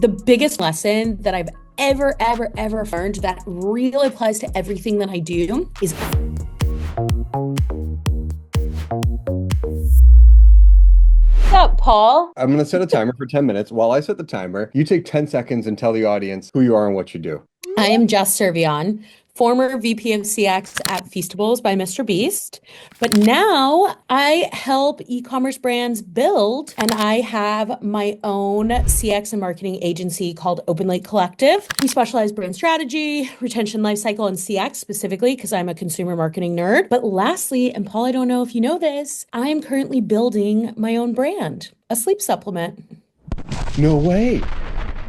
The biggest lesson that I've ever learned that really applies to everything that I do is what's up, Paul? I'm going to set a timer for 10 minutes. While I set the timer, you take 10 seconds and tell the audience who you are and what you do. I am Jess Cervellon, former VP of CX at Feastables by Mr. Beast. But now I help e-commerce brands build, and I have my own CX and marketing agency called Open Lake Collective. We specialize brand strategy, retention lifecycle, and CX specifically because I'm a consumer marketing nerd. But lastly, and Paul, I don't know if you know this, I am currently building my own brand, a sleep supplement. No way.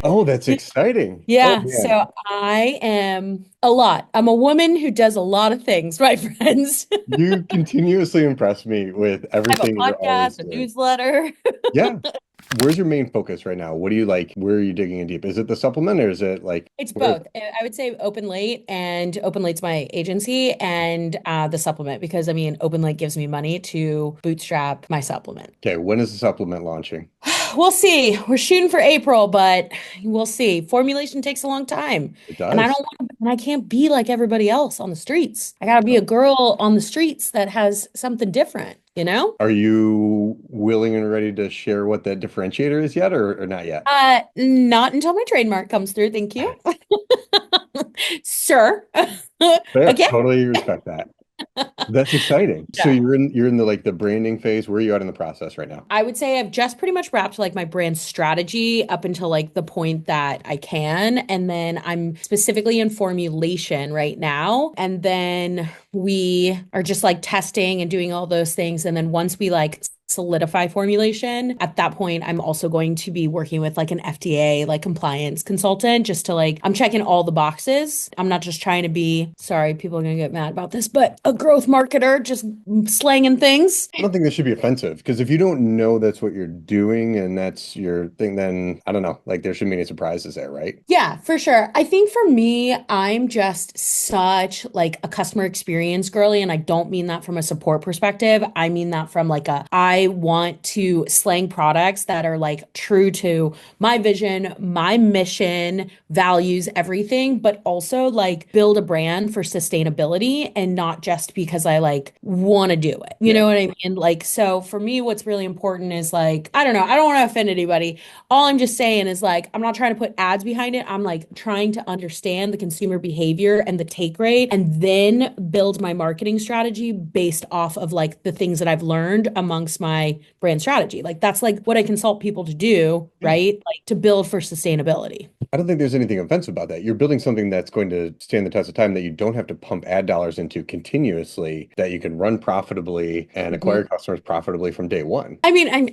Oh, that's exciting. Oh, Yeah, man. so I am a lot. I'm a woman who does a lot of things, my friends. You continuously impress me with I have a everything you're always podcast, a doing. newsletter. Yeah. Where's your main focus right now? What do you like? Where are you digging in deep? Is it the supplement or is it like It's where? both. I would say Open Late, and Open Late's my agency, and the supplement, because I mean, Open Late gives me money to bootstrap my supplement. Okay, when is the supplement launching? We'll see. We're shooting for April, but we'll see. Formulation takes a long time, It and I don't does. want to, and I can't be like everybody else on the streets. I gotta be a girl on the streets that has something different, you know? Are you willing and ready to share what that differentiator is yet or not yet? Not until my trademark comes through. Thank you. Sir. Fair, Again. totally respect that. That's exciting. So Yeah. you're in the like the branding phase. Where are you at in the process right now? I would say I've just pretty much wrapped like my brand strategy up until like the point that I can. And then I'm specifically in formulation right now. And then we are just like testing and doing all those things. And then once we like solidify formulation, at that point, I'm also going to be working with like an FDA, like compliance consultant, just to like, I'm checking all the boxes. I'm not just trying to be, sorry, people are going to get mad about this, but a growth marketer, just slanging things. I don't think this should be offensive because if you don't know that's what you're doing and that's your thing, then I don't know. Like there shouldn't be any surprises there, right? Yeah, for sure. I think for me, I'm just such like a customer experience girly, and I don't mean that from a support perspective. I mean that from like I want to slang products that are like true to my vision, my mission, values, everything, but also like build a brand for sustainability and not just because I like want to do it. You Yeah. know what I mean? Like, so for me, what's really important is like, I don't know, I don't want to offend anybody. All I'm just saying is like, I'm not trying to put ads behind it. I'm like trying to understand the consumer behavior and the take rate and then build my marketing strategy based off of like the things that I've learned amongst my brand strategy. Like that's like what I consult people to do, Yeah. right? Like to build for sustainability. I don't think there's anything offensive about that. You're building something that's going to stand the test of time that you don't have to pump ad dollars into continuously, that you can run profitably and acquire Mhm. customers profitably from day one. I mean, I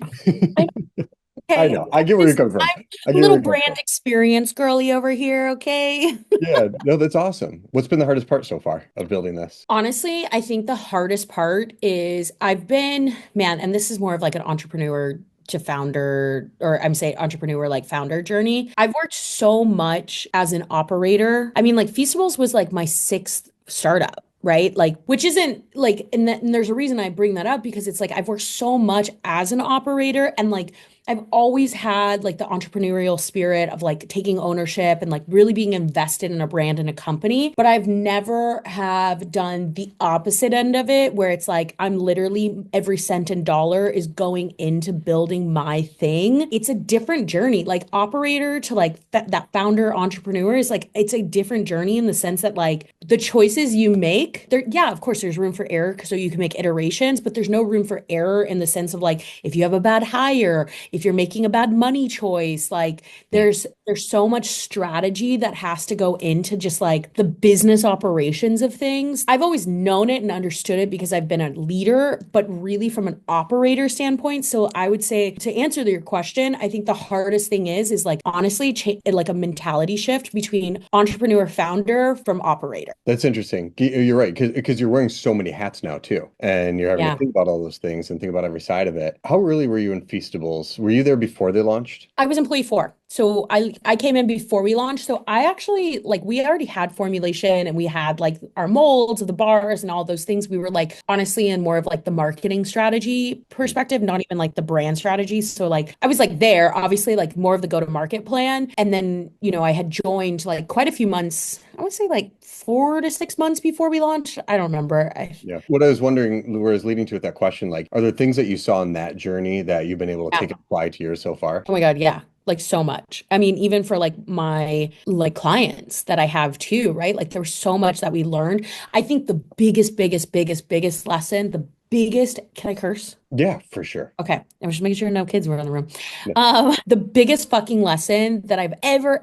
I okay. know. I get where you're coming from. I'm I a get where little you're coming brand from. experience girly over here, okay? Yeah, no, that's awesome. What's been the hardest part so far of building this? Honestly, I think the hardest part is I've been, man, and this is more of like an entrepreneur to founder, or I'm saying entrepreneur like founder journey. I've worked so much as an operator. I mean, like Feastables was like my sixth startup. Right. Like, which isn't like, and there's a reason I bring that up because it's like I've worked so much as an operator and like I've always had like the entrepreneurial spirit of like taking ownership and like really being invested in a brand and a company, but I've never have done the opposite end of it where it's like I'm literally every cent and dollar is going into building my thing. It's a different journey. Like operator to like that founder entrepreneur is like it's a different journey in the sense that like the choices you make, there yeah, of course there's room for error so you can make iterations, but there's no room for error in the sense of like if you have a bad hire, if you're making a bad money choice, like Yeah. there's so much strategy that has to go into just like the business operations of things. I've always known it and understood it because I've been a leader, but really from an operator standpoint. So I would say to answer your question, I think the hardest thing is like honestly like a mentality shift between entrepreneur founder from operator. That's interesting. You're right, because you're wearing so many hats now too, and you're having to Yeah. think about all those things and think about every side of it. How early were you in Feastables? Were you there before they launched? I was employee four. So I came in before we launched. So I actually like we already had formulation and we had like our molds of the bars and all those things. We were like honestly in more of like the marketing strategy perspective, not even like the brand strategy. So like I was like there, obviously like more of the go-to-market plan. And then, I had joined like quite a few months, I would say like 4 to 6 months before we launched. I don't remember. Yeah. What I was wondering, where I was leading to with that question, like, are there things that you saw in that journey that you've been able to Yeah. take and apply to yours so far? Oh my God, yeah. Like so much. I mean, even for like my like clients that I have too, right? Like there was so much that we learned. I think the biggest lesson, the biggest, can I curse? Yeah, for sure. Okay. I'm just making sure no kids were in the room. Yeah. The biggest fucking lesson that I've ever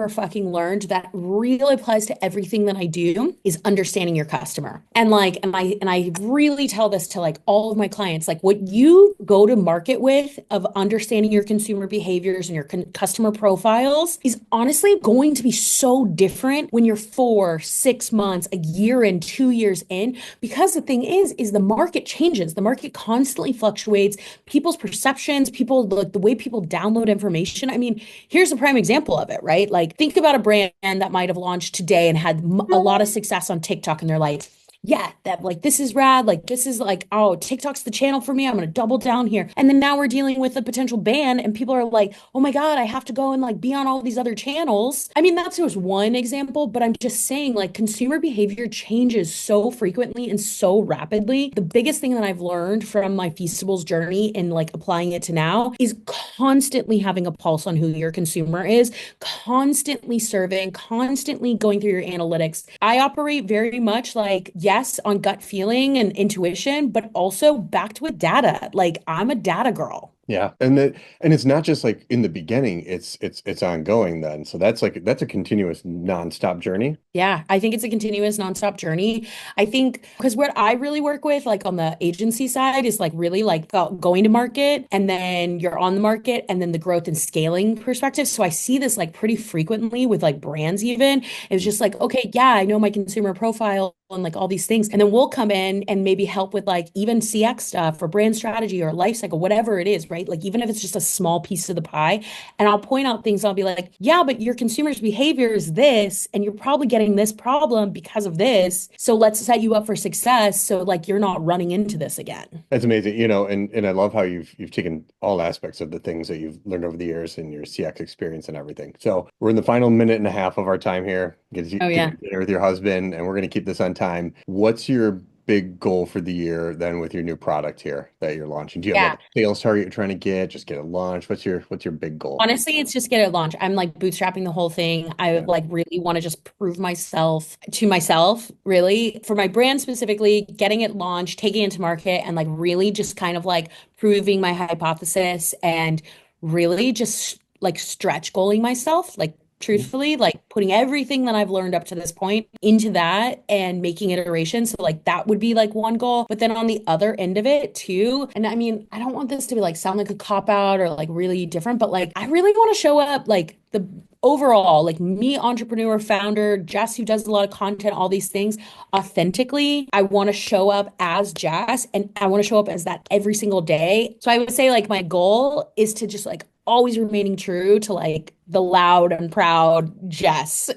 fucking learned that really applies to everything that I do is understanding your customer. And like, and I really tell this to like all of my clients, like what you go to market with of understanding your consumer behaviors and your customer profiles is honestly going to be so different when you're 4, 6 months, a year in, 2 years in, because the thing is the market changes. The market constantly fluctuates, people's perceptions, people like the way people download information. I mean, here's a prime example of it, right? Like think about a brand that might have launched today and had a lot of success on TikTok and they're like, yeah, that like this is rad. Like this is like, oh, TikTok's the channel for me. I'm gonna double down here. And then now we're dealing with a potential ban, and people are like, oh my God, I have to go and like be on all these other channels. I mean, that's just one example, but I'm just saying like consumer behavior changes so frequently and so rapidly. The biggest thing that I've learned from my Feastables journey and like applying it to now is constantly having a pulse on who your consumer is, constantly surveying, constantly going through your analytics. I operate very much like, yes, on gut feeling and intuition, but also backed with data. Like I'm a data girl. Yeah. And it's not just like in the beginning, it's ongoing then. So that's a continuous nonstop journey. Yeah, I think it's a continuous nonstop journey. I think because what I really work with, like on the agency side, is like really like going to market and then you're on the market and then the growth and scaling perspective. So I see this like pretty frequently with like brands, even. It's just like, okay, yeah, I know my consumer profile and like all these things. And then we'll come in and maybe help with like even CX stuff or brand strategy or life cycle, whatever it is, right? Like even if it's just a small piece of the pie. And I'll point out things, I'll be like, yeah, but your consumer's behavior is this, and you're probably getting this problem because of this. So let's set you up for success. So like you're not running into this again. That's amazing, and I love how you've taken all aspects of the things that you've learned over the years and your CX experience and everything. So we're in the final minute and a half of our time here. Oh Get yeah. you dinner with your husband, and we're going to keep this on time. What's your big goal for the year then with your new product here that you're launching? Do you have like Yeah. a sales target you're trying to get? Just get it launched? What's your big goal? Honestly, it's just get it launched. I'm like bootstrapping the whole thing. I Yeah. like really want to just prove myself to myself, really, for my brand specifically, getting it launched, taking it to market, and like really just kind of like proving my hypothesis and really just like stretch goaling myself, like truthfully, like putting everything that I've learned up to this point into that and making iterations. So like that would be like one goal. But then on the other end of it too, and I mean, I don't want this to be like sound like a cop out or like really different, but like I really want to show up like the overall, like me, entrepreneur, founder, Jess, who does a lot of content, all these things authentically. I want to show up as Jess and I want to show up as that every single day. So I would say like my goal is to just like always remaining true to like the loud and proud Jess.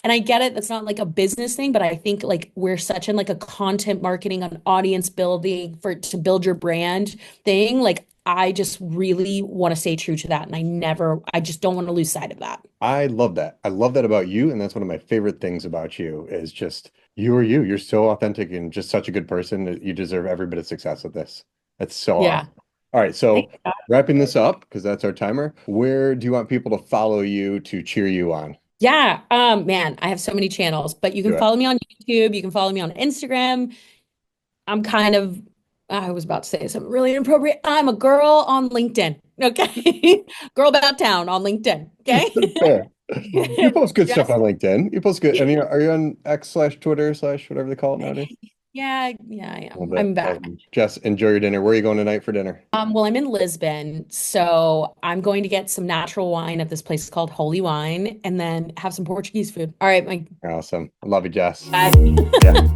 And I get it, that's not like a business thing, but I think like we're such in like a content marketing, an audience building for to build your brand thing. Like I just really want to stay true to that. And I just don't want to lose sight of that. I love that. I love that about you, and that's one of my favorite things about you is just you are you. You're so authentic and just such a good person. You deserve every bit of success with this. That's so Yeah. awesome. All right, so Thank God. wrapping this up because that's our timer. Where do you want people to follow you to cheer you on? Yeah. Man, I have so many channels, but you can Do it. follow me on YouTube. You can follow me on Instagram. I'm kind of, I was about to say something really inappropriate. I'm a girl on LinkedIn. Okay. Girl about town on LinkedIn. Okay. Fair. You post good stuff Just, on LinkedIn. You post good. I mean, are you on X/Twitter/ whatever they call it nowadays? yeah, yeah, I A little am. bit. I'm back. Jess, enjoy your dinner. Where are you going tonight for dinner? Well, I'm in Lisbon, so I'm going to get some natural wine at this place called Holy Wine and then have some Portuguese food. All right, my Awesome. I love you, Jess. bye. Yeah.